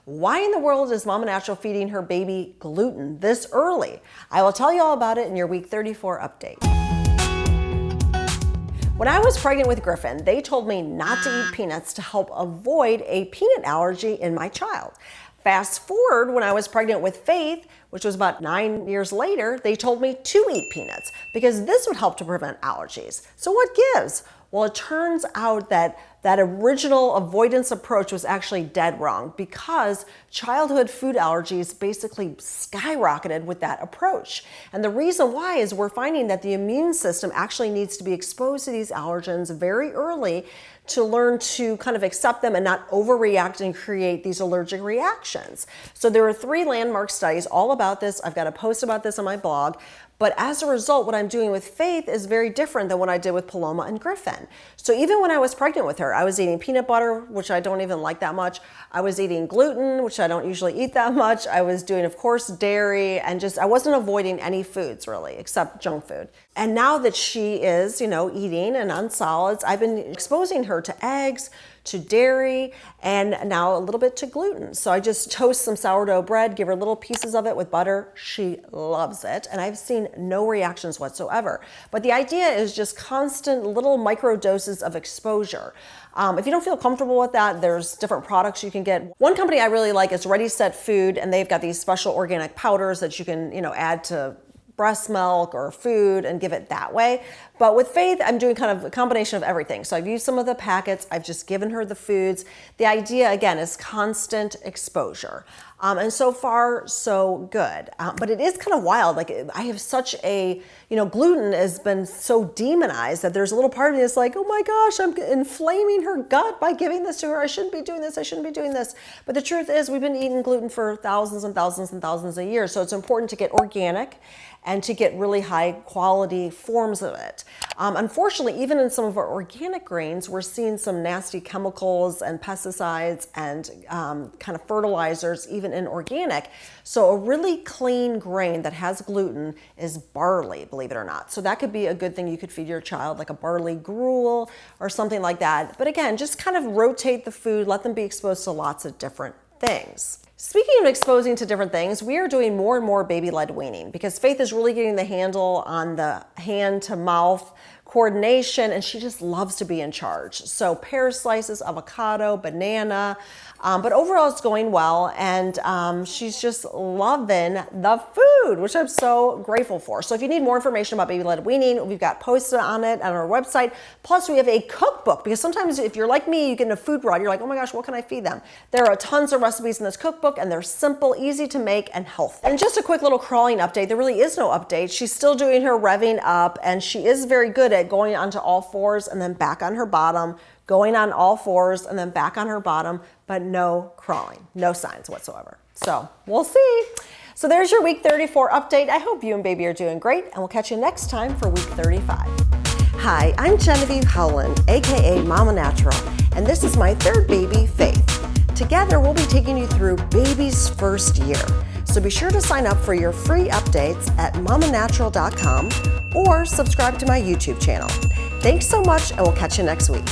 Why in the world is Mama Natural feeding her baby gluten this early? I will tell you all about it in your week 34 update. When I was pregnant with Griffin, they told me not to eat peanuts to help avoid a peanut allergy in my child. Fast forward, when I was pregnant with Faith, which was about 9 years later, they told me to eat peanuts because this would help to prevent allergies. So what gives? Well, it turns out that original avoidance approach was actually dead wrong because childhood food allergies basically skyrocketed with that approach. And the reason why is we're finding that the immune system actually needs to be exposed to these allergens very early to learn to kind of accept them and not overreact and create these allergic reactions. So there are 3 landmark studies all about this. I've got a post about this on my blog. But as a result, what I'm doing with Faith is very different than what I did with Paloma and Griffin. So even when I was pregnant with her, I was eating peanut butter, which I don't even like that much. I was eating gluten, which I don't usually eat that much. I was doing, of course, dairy, and I wasn't avoiding any foods really, except junk food. And now that she is, eating and on solids, I've been exposing her to eggs, to dairy, and now a little bit to gluten. So I just toast some sourdough bread, give her little pieces of it with butter. She loves it, and I've seen no reactions whatsoever. But the idea is just constant little micro doses of exposure. If you don't feel comfortable with that, there's different products you can get. One company I really like is Ready Set Food, and they've got these special organic powders that you can, add to breast milk or food and give it that way. But with Faith, I'm doing kind of a combination of everything. So I've used some of the packets, I've just given her the foods. The idea, again, is constant exposure. And so far, so good. But it is kind of wild. Like, I have such a, gluten has been so demonized that there's a little part of me that's like, oh my gosh, I'm inflaming her gut by giving this to her. I shouldn't be doing this. I shouldn't be doing this. But the truth is, we've been eating gluten for thousands and thousands and thousands of years. So it's important to get organic and to get really high quality forms of it. Unfortunately, even in some of our organic grains, we're seeing some nasty chemicals and pesticides and kind of fertilizers, even in organic. So a really clean grain that has gluten is barley, believe it or not. So that could be a good thing you could feed your child, like a barley gruel or something like that. But again, just kind of rotate the food, let them be exposed to lots of different things. Speaking of exposing to different things, we are doing more and more baby-led weaning because Faith is really getting the handle on the hand-to-mouth coordination, and she just loves to be in charge. So pear slices, avocado, banana, but overall it's going well, and she's just loving the food, which I'm so grateful for. So if you need more information about baby-led weaning, we've got posts on it on our website. Plus we have a cookbook, because sometimes if you're like me, you get in a food rut, you're like, oh my gosh, what can I feed them? There are tons of recipes in this cookbook, and they're simple, easy to make, and healthy. And just a quick little crawling update. There really is no update. She's still doing her revving up, and she is very good at going onto all fours and then back on her bottom, going on all fours and then back on her bottom, but no crawling, no signs whatsoever. So we'll see. So there's your week 34 update. I hope you and baby are doing great, and we'll catch you next time for week 35. Hi, I'm Genevieve Howland, aka Mama Natural, and this is my 3rd baby, Faith. Together, we'll be taking you through baby's first year. So be sure to sign up for your free updates at mamanatural.com or subscribe to my YouTube channel. Thanks so much, and we'll catch you next week.